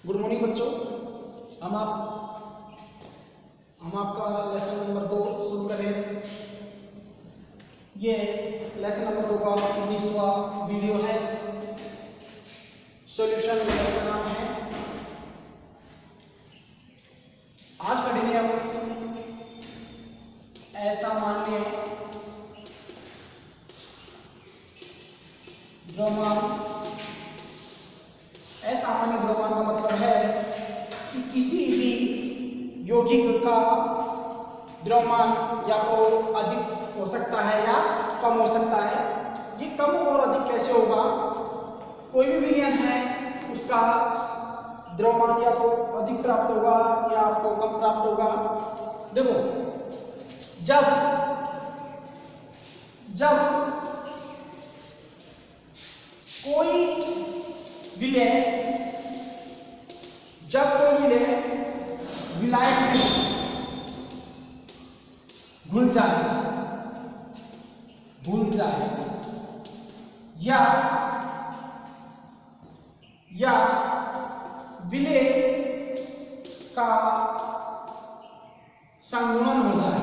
Good morning बच्चों। हम आपका लेसन नंबर 2 शुरू कर रहे हैं। ये लेसन नंबर 2 का 19वां वीडियो है। सॉल्यूशन लेसन का नाम है। आज पढ़ेंगे हम असामान्य द्रव्यमान। असामान्य द्रव्यमान का मतलब है कि किसी भी यौगिक का द्रव्यमान या तो अधिक हो सकता है या कम हो सकता है। ये कम और अधिक कैसे होगा? कोई भी विलयन है उसका द्रव्यमान या तो अधिक प्राप्त होगा या आपको कम प्राप्त होगा। देखो, जब कोई विलय विलायक में घुल जाए या विलय का संगुणन हो जाए।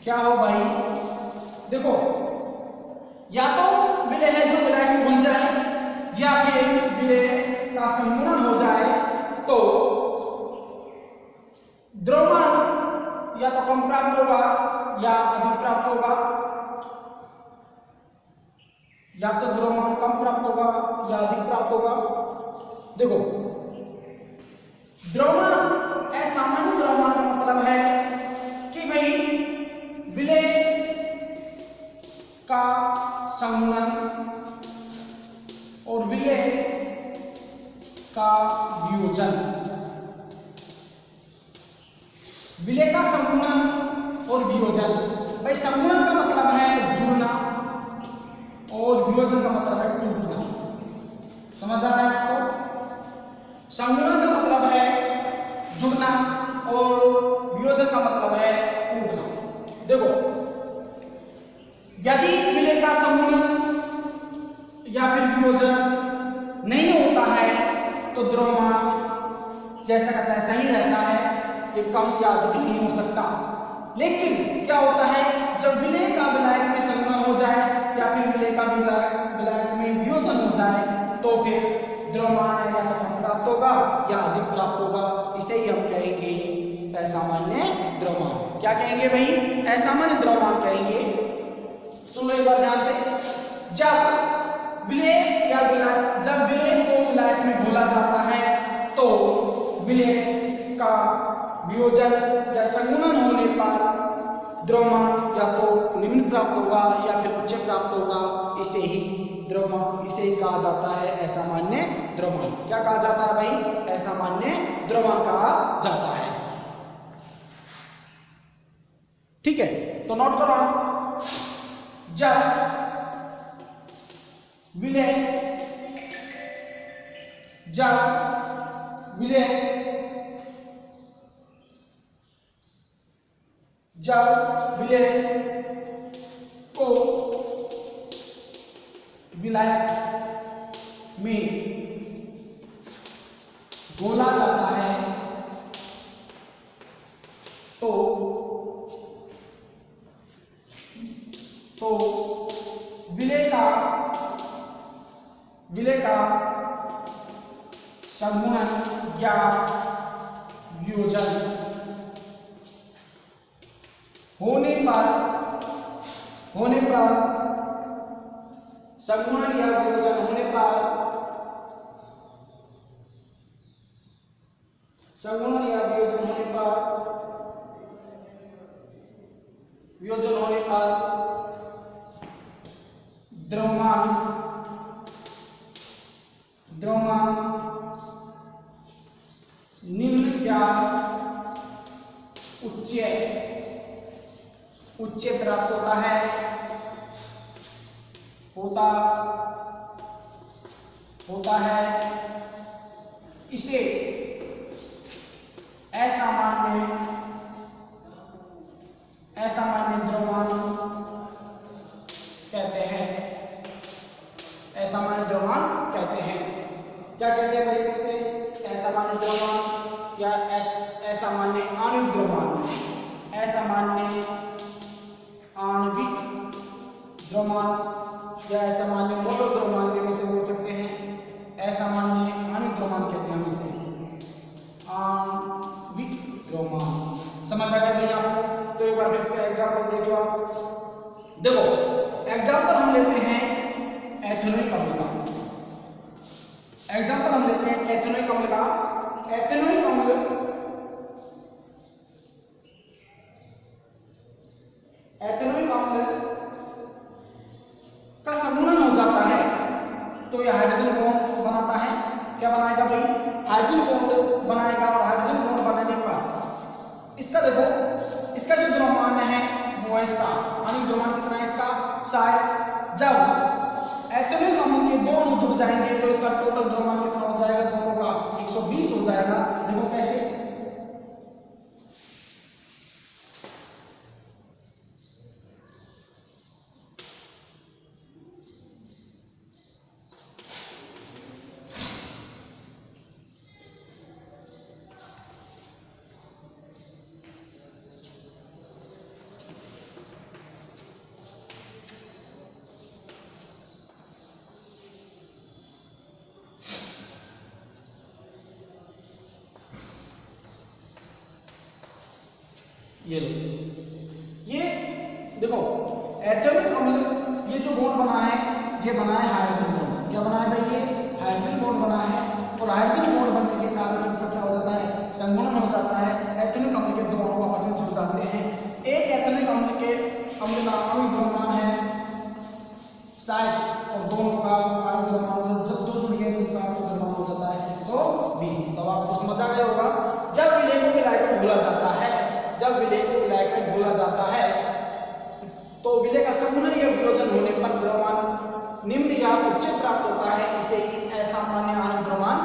क्या हो भाई? देखो, या तो विलय है जो विलायक में घुल जाए या फिर विलय का संगुणन हो जाए तो द्रव्यमान या तो कम प्राप्त होगा या अधिक प्राप्त होगा। या तो द्रव्यमान कम प्राप्त होगा या अधिक प्राप्त होगा। देखो, द्रव्यमान असामान्य द्रव्यमान का मतलब है कि भाई विलय का संगुणन और विलय का वियोजन। विलय का संगुणन और वियोजन। भाई संगुणन का मतलब है जुड़ना और वियोजन का मतलब है टूटना। समझ आ रहा है आपको? संगुणन का मतलब है जुड़ना और वियोजन का मतलब है टूटना। देखो, यदि विलय का संगुणन या फिर वियोजन नहीं होता है तो द्रव्यमान जैसा का तैसा ही रहता है, ये कम या अधिक नहीं हो सकता। लेकिन क्या होता है, जब विलय का विलायक में संगुणन हो जाए या फिर विलय का विलायक में वियोजन हो जाए तो फिर द्रव्यमान या तो कम प्राप्त होगा या अधिक प्राप्त होगा। इसे ही हम कहेंगे असामान्य द्रव्यमान। क्या कहेंगे भाई? असामान्य द्रव्यमान कहेंगे। सुन लो एक बार ध्यान से। जब विलय को विलायक में घोला जाता है तो विलय का वियोजन या संगुणन होने पर द्रव्यमान या तो निम्न प्राप्त होगा या फिर उच्च प्राप्त होगा। इसे ही कहा जाता है असामान्य द्रव्यमान। क्या कहा जाता है भाई? असामान्य द्रव्यमान कहा जाता है। ठीक है, तो नोट करो। जब विलय को विलायक में घोला जाता है तो विलय का संगुणन या वियोजन होने पर संगुणन या वियोजन होने पर द्रव्यमान निम्न या उच्च प्राप्त होता है। इसे असामान्य द्रव्यमान कहते हैं। असामान्य द्रव्यमान कहते हैं। क्या कहते गया भाई फिर से असामान्य द्रव्यमान या असामान्य आणविक द्रव्यमान, असामान्य आणविक द्रव्यमान या असामान्य मोटर द्रव्यमान के से बोल सकते हैं। असामान्य आणविक द्रव्यमान कहते हैं इसे, आणविक द्रव्यमान। समझ आ गया भाई आपको? तो एक बार फिर इसका एग्जांपल देखिए आप। देखो एग्जांपल हम लेते हैं एथेनॉइक अम्ल का। एग्जांपल हम लेते हैं एथेनॉइक अम्ल का। एथेनॉइक अम्ल का समूहन हो जाता है तो यह हाइड्रोजन बॉन्ड बनाता है। क्या बनाएगा भाई? हाइड्रोजन बॉन्ड बनाएगा। और हाइड्रोजन बॉन्ड बनाने पर इसका देखो, इसका जो द्रव्यमान है वो है 7। आणविक द्रव्यमान कितना है इसका? 7। जब एथेनॉइक अम्ल के दो अणु जुड़ जाएंगे तो इसका टोटल द्रव्यमान कितना हो जाएगा? दोनों का 120 हो जाएगा। देखो कैसे? ये लो, ये देखो एथेनॉइक अम्ल ये जो बॉन्ड बना है ये बना है हाइड्रोजन बॉन्ड। क्या बना है भाई? ये हाइड्रोजन बॉन्ड बना है। और हाइड्रोजन बॉन्ड बनने के कारण इसका क्या हो जाता है? संघनन हो जाता है। एथेनॉइक अम्ल के दो अणु आपस में जुड़ जाते हैं। एक एथेनॉइक अम्ल के अम्ल का आणविक द्रव्यमान है 60 और दोनों का आणविक द्रव्यमान जब दो जुड़ गए तो इसका आणविक द्रव्यमान हो जाता है 120। तो आपको समझ आ गया होगा। जब विलय को विलायक में घोला जाता है, जब विलय को विलायक में घोला जाता है तो विलय का समूहन या वियोजन होने पर द्रव्यमान निम्न या उच्च प्राप्त होता है। इसे ही असामान्य आणविक द्रव्यमान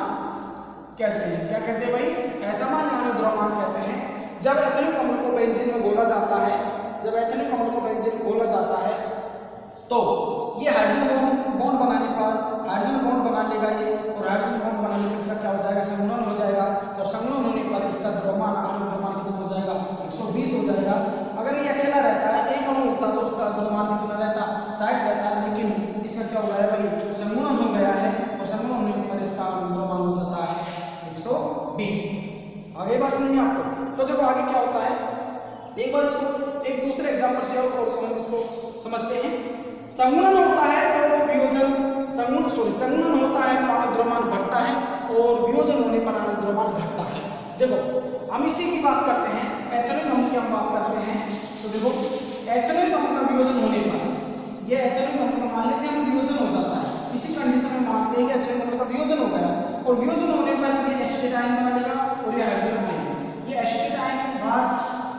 कहते हैं। क्या कहते हैं भाई? असामान्य आणविक द्रव्यमान कहते हैं। जब एथेनॉइक अम्ल को बेंजीन में घोला जाता है, जब एथेनॉइक अम्ल को बेंजीन में घोला जाता है तो ये हाइड्रोजन बॉन्ड बनाने पर हाइड्रोजन बॉन्ड बना लेगा ये। और हाइड्रोजन बॉन्ड बनाने पर इसका क्या हो जाएगा? संघनन हो जाएगा। और संघनन होने पर इसका द्रव्यमान आणविक द्रव्यमान कितना हो जाएगा? 120 हो जाएगा। अगर ये अकेला रहता है, एक अणु होता तो उसका द्रव्यमान कितना रहता? 60 रहता। लेकिन इसका क्या हो गया भाई? संघनन हो गया है। और संघनन होने पर इसका द्रव्यमान हो जाता है 120। आगे बात समझिए आपको। तो देखो आगे क्या होता है, एक बार इसको एक दूसरे एग्जांपल से और हम इसको समझते हैं। संघनन होता है तो वियोजन संघनन होता है तो आणविक द्रव्यमान बढ़ता है और वियोजन होने पर आणविक द्रव्यमान घटता है। देखो हम इसी की बात करते हैं, एथेनॉइक अम्ल की हम बात करते हैं। तो देखो एथेनॉइक अम्ल का वियोजन होने पर ये एथेनॉइक अम्ल का मान लेते हैं वियोजन हो जाता है। इसी कंडीशन में मानते हैं कि एथेनॉइक अम्ल का वियोजन हो गया और वियोजन होने पर ये एसिटिक आयन बना लेगा और ये हाइड्रोजन आयन, ये एसिटिक आयन बाहर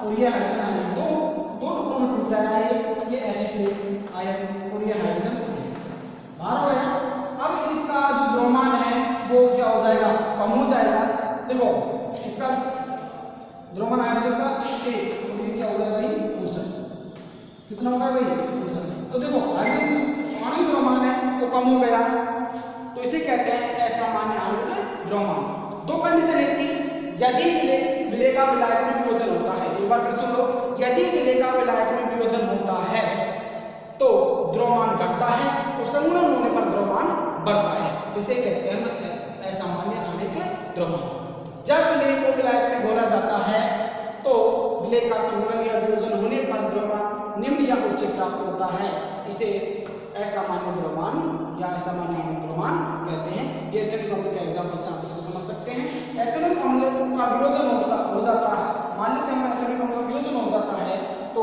और ये हाइड्रोजन आयन दो टुकड़ों में टूट गया है। ये एसिटिक आयन और ये हाइड्रोजन बाहर हो गया। अब इसका जो द्रव्यमान है वो क्या हो जाएगा? कम हो जाएगा। देखो इसका द्रव्यमान हाइड्रोजन का 1 और ये क्या हो जाएगा भाई? 62। कितना होगा भाई? 62। तो देखो हाइड्रोजन आणविक द्रव्यमान है वो कम हो गया तो इसे कहते हैं असामान्य आणविक द्रव्यमान। दो कंडीशन है इसकी, यदि विलय का विलायक में वियोजन होता है। एक बार फिर सुन लो, यदि विलय का विलायक में वियोजन होता है तो द्रव्यमान घटता है और संघनन होने पर द्रव्यमान बढ़ता है। तो इसे कहते हैं असामान्य आणविक द्रव्यमान। जब विलय को विलायक में घोला जाता है तो विलय का संघनन या वियोजन होने पर द्रव्यमान निम्न या उच्च प्राप्त होता है। इसे असामान्य द्रव्यमान या असामान्य आणविक द्रव्यमान कहते हैं। ये एथेनॉइक अम्ल के एग्जांपल से आप इसको समझ सकते हैं। एथेनॉइक अम्ल का वियोजन हो जाता है, मान लेते हैं एथेनॉइक अम्ल का वियोजन हो जाता है तो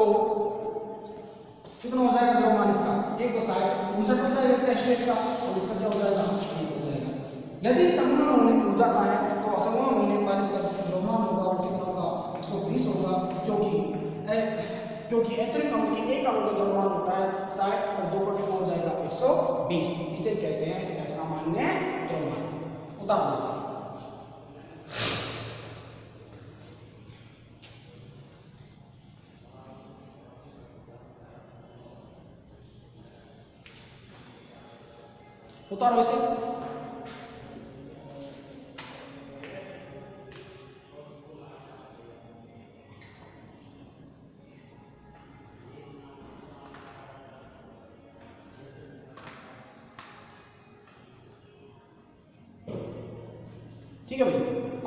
कितना हो जाएगा द्रव्यमान इसका? 1 तो 59 हो जाएगा इसका एसिटेट का और इसका क्या हो जाएगा? 1 हो जाएगा। यदि संघनन हो जाता है तो असंघनन होने पर इसका द्रव्यमान होगा कितना होगा? 120 होगा। क्योंकि एथेनॉइक अम्ल के एक अणु का द्रव्यमान होता है 60 और 2 का कितना हो जाएगा? 120। इसे कहते हैं असामान्य द्रव्यमान। उदाहरण से उतारो इसे। ठीक है भाई,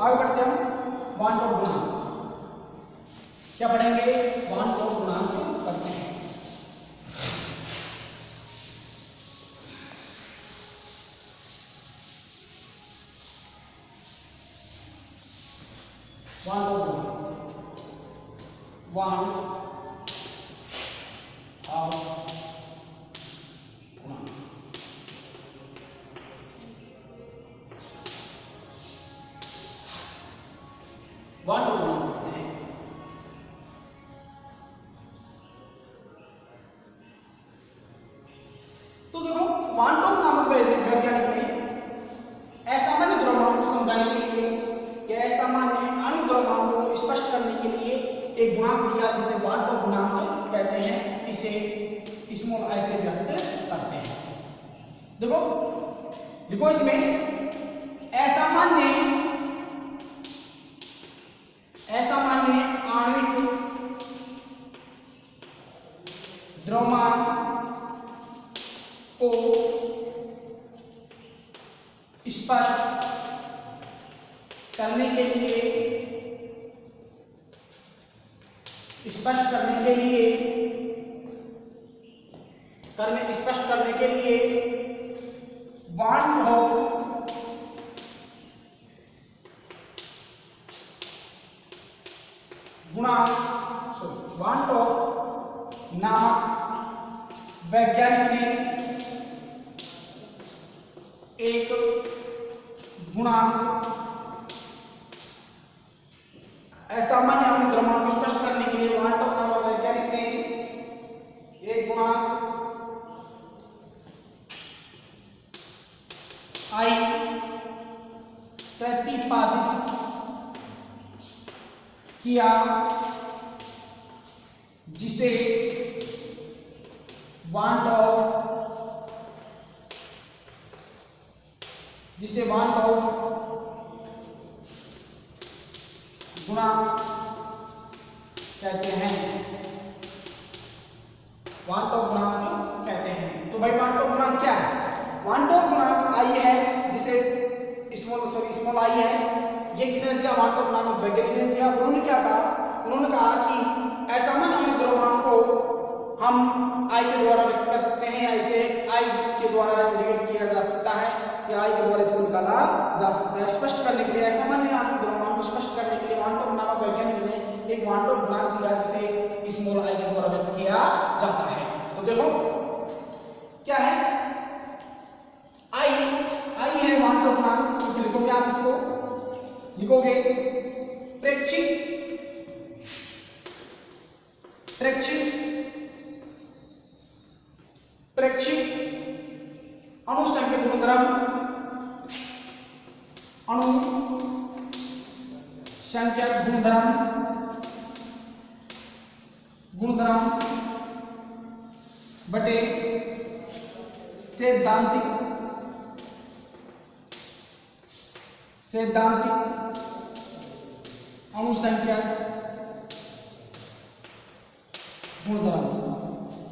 आगे बढ़ते हैं हम वांट ऑफ गुणांक। क्या पढ़ेंगे? वांट ऑफ गुणांक करते हैं। वांट ऑफ गुणांक, वांट ऑफ गुणांक। वांट ऑफ गुणांक करते हैं। तो देखो, वांट ऑफ नामक वैज्ञानिक ने असामान्य द्रव्यमानों को समझाने के लिए या असामान्य अणु द्रव्यमानों को स्पष्ट करने के लिए एक गुणांक दिया जिसे वांट ऑफ गुणांक कहते हैं। इसे स्मॉल आई से व्यक्त करते हैं। देखो देखो, इसमें असामान्य आणविक द्रव्यमान को स्पष्ट करने के लिए स्पष्ट करने के लिए वांट ऑफ गुणांक वांट ऑफ नामक वैज्ञानिक ने एक गुणांक असामान्य अणु द्रव्यमान को स्पष्ट करने के लिए वांट ऑफ नामक वैज्ञानिक ने एक गुणांक आई प्रतिपादित किया जिसे वांट ऑफ गुणांक कहते हैं। वांट ऑफ गुणांक कहते हैं। तो भाई वांट ऑफ गुणांक क्या है? वांट ऑफ गुणांक आई है जिसे स्मॉल आई है। ये किसने दिया? वांट ऑफ गुणांक वैज्ञानिक ने दिया। उन्होंने क्या कहा? उन्होंने कहा कि असामान्य अणु द्रव्यमान को हम आई के द्वारा व्यक्त कर सकते हैं या इसे आई के द्वारा इंडिकेट किया जा सकता है या आई के द्वारा इसको निकाला जा सकता है। स्पष्ट करने के लिए असामान्य अणु द्रव्यमान को स्पष्ट करने के लिए वांट ऑफ नामक वैज्ञानिक ने एक वांट ऑफ गुणांक दिया जिसे स्मॉल आई के द्वारा व्यक्त किया जाता है। तो देखो क्या है? आई है वांट ऑफ गुणांक। तो लिखोगे आप इसको, लिखोगे प्रेक्षित अणुसंख्यक गुणधर्म, अणुसंख्यक गुणधर्म बटे सैद्धांतिक अणुसंख्यक गुणधर्म।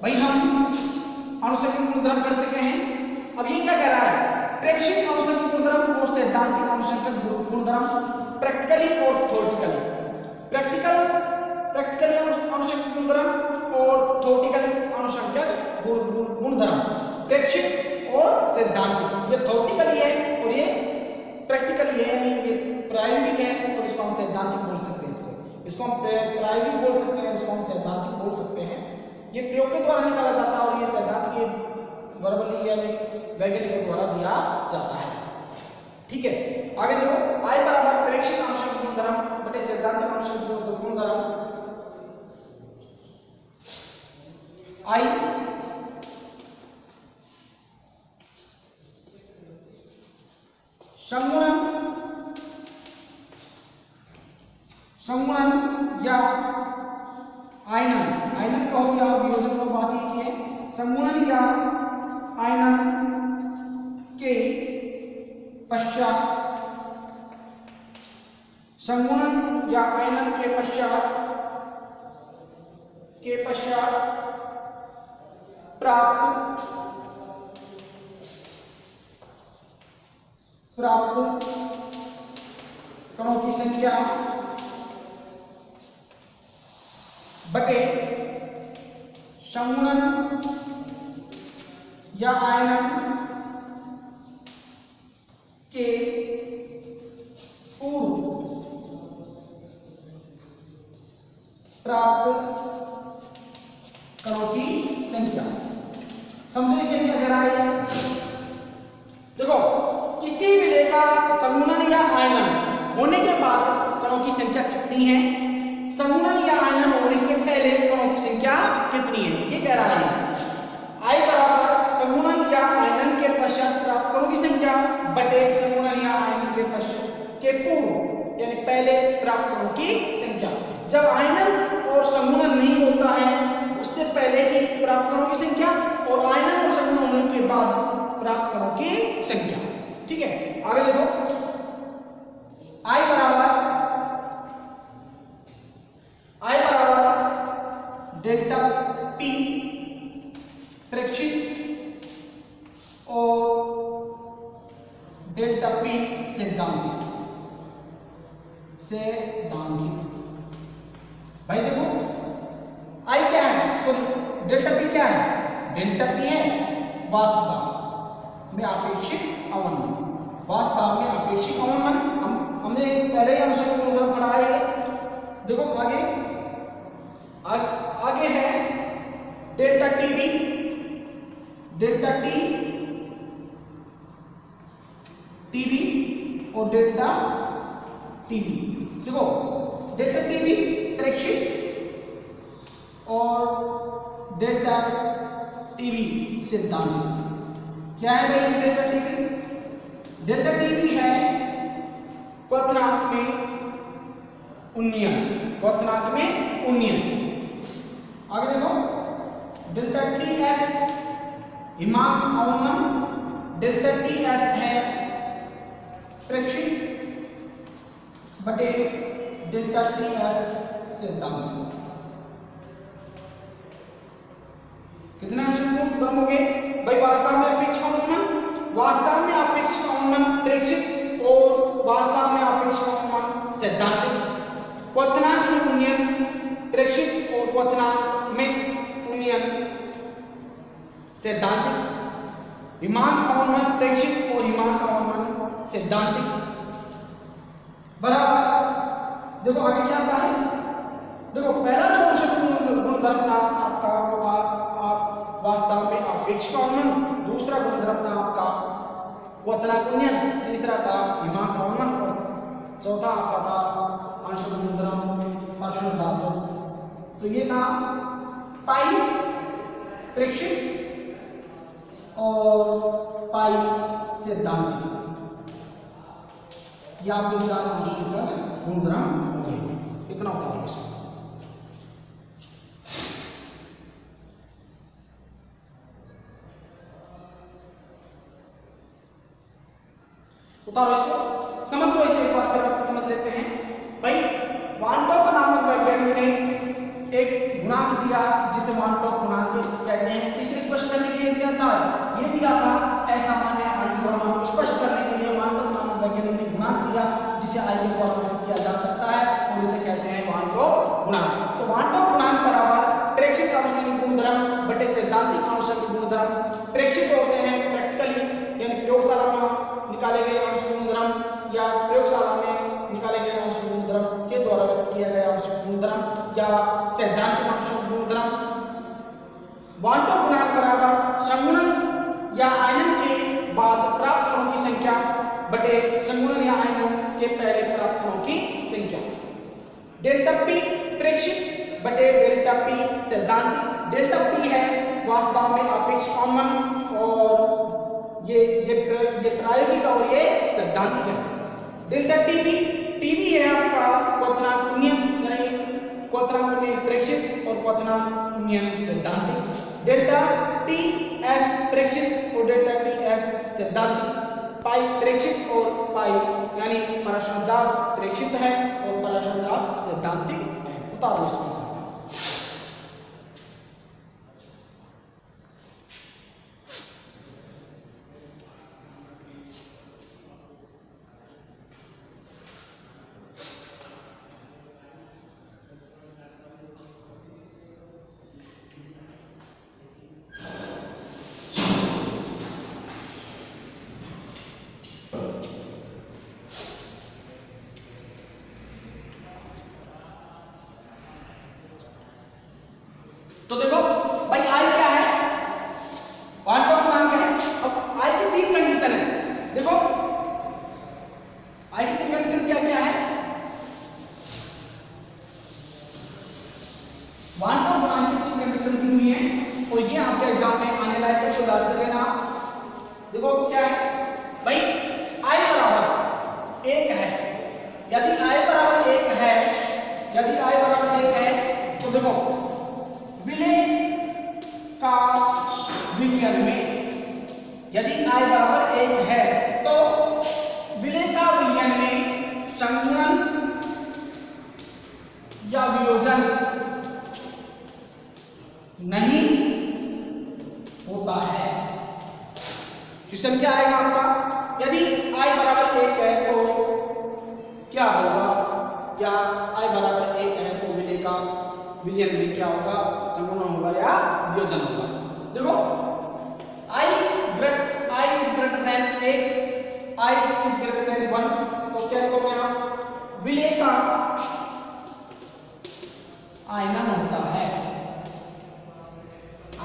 भाई हम अणुसंख्यक गुणधर्म कर चुके हैं। अब ये क्या कह रहा है? प्रेक्षित अणुसंख्यक गुणधर्म और सैद्धांतिक अणुसंख्यक गुणधर्म, प्रैक्टिकली और थ्योरेटिकली। प्रैक्टिकली अणुसंख्यक गुणधर्म और थ्योरेटिकली अणुसंख्यक गुणधर्म, प्रेक्षित और सैद्धांतिक। ये थ्योरेटिकली है और ये प्रैक्टिकली है, यानी ये प्रायोगिक है और इसको हम सैद्धांतिक बोल सकते हैं। इसको हम प्रायोगिक बोल सकते हैं, इसको हम सैद्धांतिक बोल सकते हैं। ये प्रयोग के द्वारा निकाला जाता है और ये सैद्धांतिक ये वर्बली यानी वैज्ञानिक के द्वारा दिया जाता है। ठीक है, आगे देखो, आई बराबर प्रेक्षित अणुसंख्यक गुणधर्म बटे सैद्धांतिक अणुसंख्यक गुणधर्म। आई संगुणन या आयनन का हो गया, वियोजन का बात ही की है। संगुणन या आयनन के पश्चात प्राप्त कणों की संख्या बटे संगुणन या आयनन के पूर्व प्राप्त कणों की संख्या। समझो इसे क्या कह रहा है? देखो, किसी विलेय का संगुणन या आयनन होने के बाद कणों की संख्या कितनी है, संगुणन या आयनन होने के पहले कणों की संख्या कितनी है, ये कह रहा है। I बराबर संगुणन या आयनन के पश्चात प्राप्त कणों की संख्या बटे संगुणन या आयनन के पश्चात के पूर्व यानी पहले प्राप्त कणों की संख्या। जब आयनन और संगुणन नहीं होता है उससे पहले की प्राप्त कणों की संख्या और आयनन और संगुणन होने के बाद प्राप्त कणों की संख्या। ठीक है, आगे देखो, I बराबर डेल्टा P प्रेक्षित और डेल्टा P सैद्धांतिक। भाई देखो, I क्या है, सॉरी डेल्टा P क्या है? डेल्टा P है वास्तव में अपेक्षित अवनमन। वास्तव में अपेक्षित अवनमन हमने पहले ही अनुसरण गुणधर्म पढ़ा है। देखो आगे है डेल्टा टीवी, डेल्टा टीवी और डेल्टा टीवी। देखो, डेल्टा टीवी प्रेक्षित और डेल्टा टीवी सिद्धांत। क्या है भाई डेल्टा टीवी? डेल्टा टीवी है क्वथनांक में उन्नयन, क्वथनांक में उन्नयन। आगे देखो, डेल्टा टी एफ हिमांक अवनमन, डेल्टा टी एफ है प्रेक्षित बटे डेल्टा टी एफ सिद्धांत। कितना गुणधर्म हो गए भाई? वास्तव में अपेक्षित अवनमन, वास्तव में अपेक्षित अवनमन प्रेक्षित और वास्तव में अपेक्षित अवनमन सैद्धांतिक। क्वथनांक में उन्नयन प्रेक्षित और क्वथनांक में उन्नयन सैद्धांतिक। हिमांक अवनमन प्रेक्षित और हिमांक अवनमन सैद्धांतिक बराबर। देखो आगे क्या आता है? देखो, पहला जो गुणधर्म था आपका वो था आप वास्तव में अपेक्षित अवनमन, दूसरा गुणधर्म था आपका क्वथनांक उन्नयन, तीसरा था हिमांक अवनमन और चौथा आपका था आंशिक गुणधर्म पार्श्व धातु। तो ये था पाई प्रेक्षित और पाई सिद्धांत। या आपके चार आंशिक गुणधर्म हो गए। इतना होता है इसमें। उतारो इसको, समझ लो इसे एक बार फिर समझ लेते हैं। भाई वानटॉप नामक वैज्ञानिक ने एक गुणांक दिया जिसे वानटॉप गुणांक कहते हैं। इसे स्पष्ट करने के लिए दिया था, ये दिया था असामान्य आयन द्रव्यमान को स्पष्ट करने के लिए वानटॉप नामक वैज्ञानिक ने गुणांक दिया जिसे आयन द्वारा व्यक्त किया जा सकता है और इसे कहते हैं वानटॉप गुणांक। तो वानटॉप गुणांक बराबर प्रेक्षित आनुषंगिक गुणधर्म बटे सैद्धांतिक आनुषंगिक गुणधर्म। प्रेक्षित होते हैं प्रैक्टिकली यानी प्रयोगशाला में निकाले गए आनुषंगिक गुणधर्म या प्रयोगशाला में निकाले गए आनुषंगिक गुणधर्म के द्वारा व्यक्त किया गया आनुषंगिक गुणधर्म या सैद्धांतिक आनुषंगिक गुणधर्म। वानटॉप गुणांक बराबर संगुणन या आयनन के बाद प्राप्त कणों की संख्या बटे संगुणन या आयनन के पहले प्राप्त कणों की संख्या। डेल्टा पी प्रेक्षित बटे डेल्टा पी सैद्धांतिक। डेल्टा पी है वास्तव में अपेक्षित अवनमन और ये प्रायोगिक और ये सैद्धांतिक है। डेल्टा टीवी है आपका क्वथनांक उन्नयन यानी क्वथनांक उन्नयन प्रेक्षित और क्वथनांक उन्नयन सैद्धांतिक। डेल्टा टी एफ प्रेक्षित और डेल्टा टी एफ सैद्धांतिक। पाई प्रेक्षित और पाई यानी पराश्रय दाब प्रेक्षित है और पराश्रय दाब सैद्धांतिक है। उतारो इसको। हैं और ये आपके एग्जाम में आने लायक है, तो याद कर लेना। देखो क्या है भाई, i बराबर 1 है। यदि i बराबर 1 है, यदि i बराबर 1 है तो देखो विलेय का विलयन में, यदि i बराबर 1 है तो विलेय का विलयन में संगुणन या वियोजन नहीं होता है। क्वेश्चन क्या आएगा आपका, यदि i बराबर 1 है तो क्या होगा, या i बराबर 1 है तो विलेय का विलयन में क्या होगा, संगुणन होगा या वियोजन होगा। देखो i is greater than 1, i is greater than 1, तो क्या लिखोगे आप, विलेय का आयनन होता है,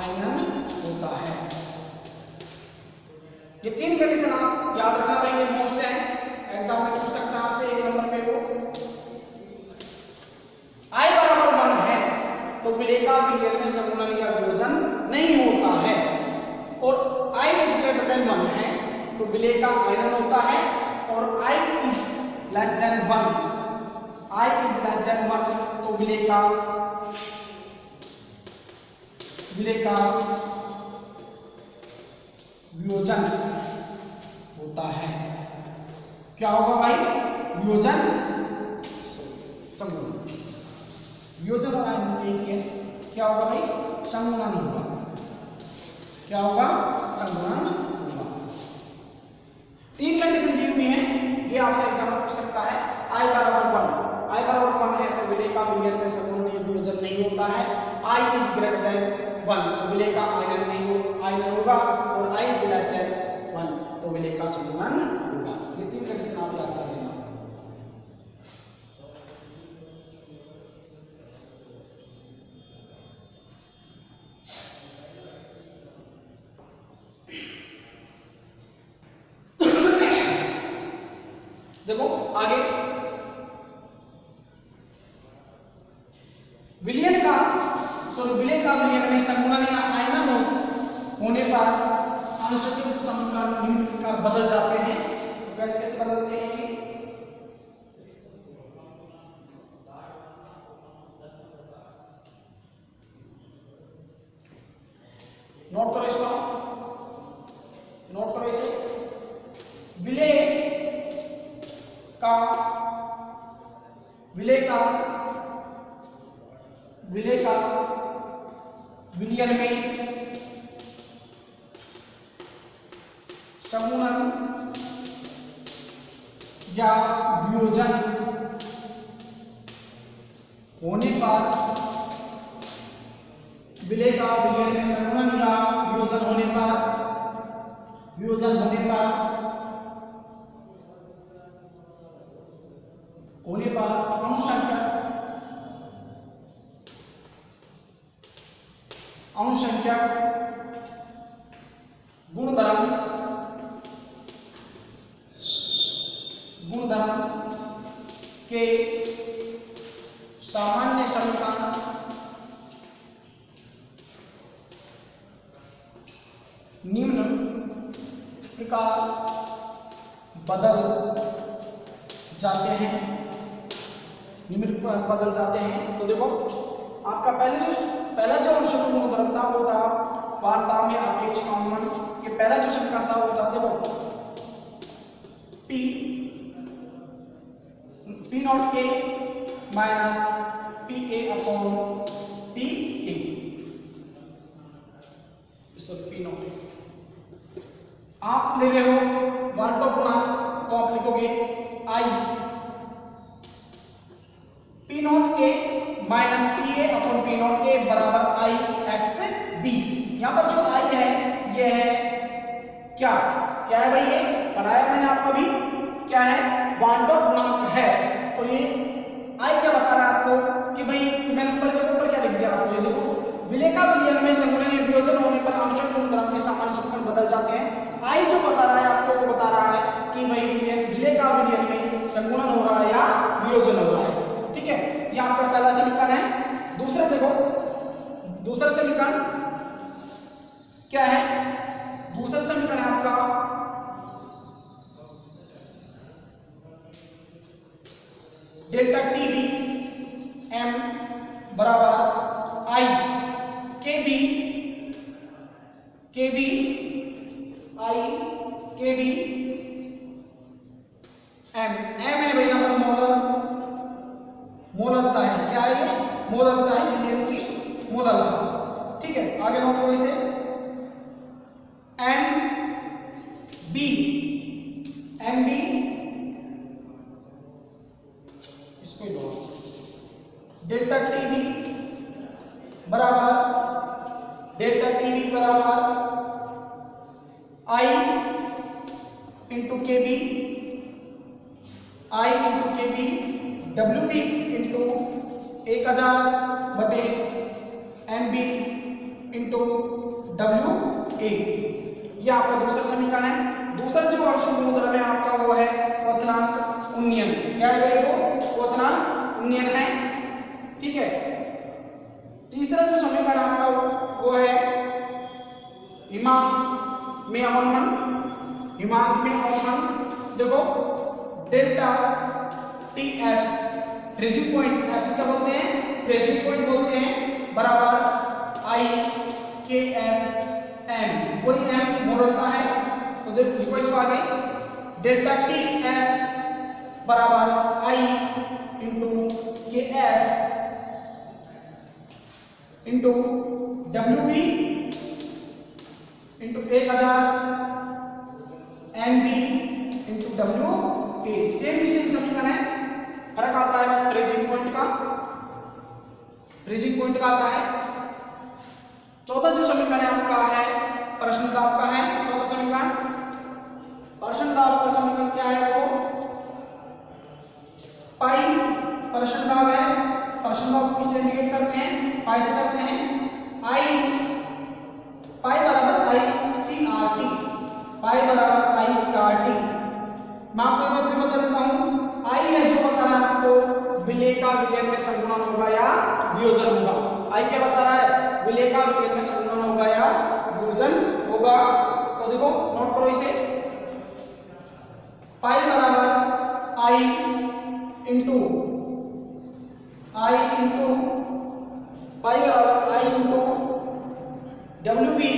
आयनन होता है। ये 3 कंडीशन आप याद रखना भाई, ये मोस्ट है, एग्जाम में पूछ सकता है आपसे 1 नंबर पे वो। i बराबर 1 है तो विलेय का विलयन में संगुणन या वियोजन नहीं होता है, और i is greater than 1 है तो विलेय का आयनन होता है, और i is less than 1, i is less than 1 तो विलेय का वियोजन होता है। क्या होगा भाई, वियोजन, संगुणन, वियोजन और आयनन एक ही है। क्या होगा भाई, संगुणन होगा। क्या होगा, संगुणन होगा। 3 कंडीशन दी हुई है, ये आपसे एग्जाम में पूछ सकता है। i बराबर 1 है तो विलेय का विलयन में संगुणन या वियोजन नहीं होता है। i is greater than 1 तो विलेय का आयनन नहीं हो, आयनन होगा, और i is less than 1 तो विलेय का संगुणन होगा। ये 3 कंडीशन आप याद कर लेना। देखो आगे, विलयन का विलयन में संगुणन या आयनन होने पर अनुशक्ति समीकरण निम्न प्रकार बदल जाते हैं। तो कैसे कैसे बदलते हैं ये, नोट करो इसको, नोट करो इसे। विलेय का विलयन में संगुणन या वियोजन होने पर, विलेय का विलयन में संगुणन या वियोजन होने पर अणुसंख्यक गुणधर्म के सामान्य समीकरण निम्न प्रकार बदल जाते हैं। तो देखो आपका पहला जो अणुशक्ति गुणधर्म था वो था वास्तव में अपेक्ष कॉमन। ये पहला जो समीकरण था वो था, देखो P not A minus PA upon PA, P not A आप ले रहे हो वाल्टो गुणांक, तो आप लिखोगे I P not A minus PA upon P not A बराबर I x B। यहाँ पर जो I है ये है क्या है भाई, ये पढ़ाया मैंने आपको अभी, क्या है, वाल्टो गुणांक है। और ये I क्या बता रहा है आपको कि भाई, मैंने ऊपर क्या लिख दिया आपको, ये देखो विलेय का विलयन में संगुणन या वियोजन होने पर आंशिक गुणधर्म के सामान्य समीकरण बदल जाते हैं। I जो बता रहा है आपको, वो बता रहा है कि भाई विलेय का विलयन में संगुणन हो रहा है या वियोजन हो रहा है। ठीक है, ये आपका पहला समीकरण है। दूसरा देखो, दूसरा समीकरण क्या है? दूसरा समीकरण है आपका डेल्टा टी बी एम बराबर आई के बी आई के बी एम है भैया पर मोललता है। क्या है ये? मोललता है, विलियम की मोललता। ठीक है, आगे नोट करो इसे। एम बी इसको लो, डेल्टा टी बी बराबर I into K B W B into 1000 बटे M B into W A. यह आपका दूसरा समीकरण है। दूसरा जो अणुद्रव्य है आपका वो है क्वथनांक उन्नयन। क्या है भाई? वो क्वथनांक उन्नयन है। ठीक है, तीसरा जो समीकरण आपका वो है हिमांक में अवनमन। देखो delta T F freezing point, क्या बोलते हैं? फ्रीजिंग पॉइंट बोलते हैं, बराबर आई के एफ एम। कोई एम मोललता है तो देखो इसको आगे, डेल्टा टी एफ बराबर I into K F into W B into 1000 M B into W A. Same समीकरण है, फर्क आता है बस फ्रीजिंग पॉइंट का आता है। चौथा जो समीकरण है आपका है प्रश्न दाब का है। चौथा समीकरण प्रश्न दाब का समीकरण क्या है? देखो पाई प्रश्न दाब है। प्रश्न दाब को किससे इंडिकेट करते हैं? पाई से करते हैं। पाई बराबर आई सी आर टी। मैं आपको फिर बता देता हूं, आई है जो बता रहा है आपको विलेय का विलयन में संगुणन होगा या वियोजन होगा। आई क्या बता रहा है? विलेय का विलयन में संगुणन होगा या वियोजन होगा। तो देखो नोट करो इसे, पाई बराबर I into W B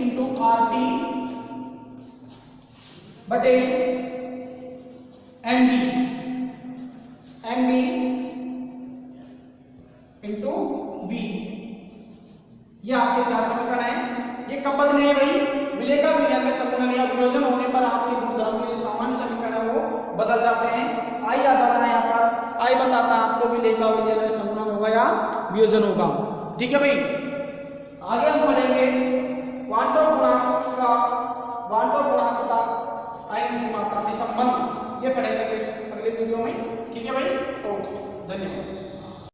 into R T बटे एम बी इंटू बी। ये आपके चार समीकरण हैं। ये कब बदले हैं भाई? विलेय का विलयन में संगुणन या वियोजन होने पर आपके गुणधर्म के जो सामान्य समीकरण है वो बदल जाते हैं। आई आ जाता है यहाँ पर, आई बताता है आपको विलेय का विलयन में संगुणन होगा या वियोजन होगा। ठीक है भाई, आगे हम पढ़ेंगे क्वांटम गुणांक तथा आयन की मात्रा में संबंध। ये पढ़ेंगे अगले वीडियो में। ठीक है भाई, ओके, धन्यवाद।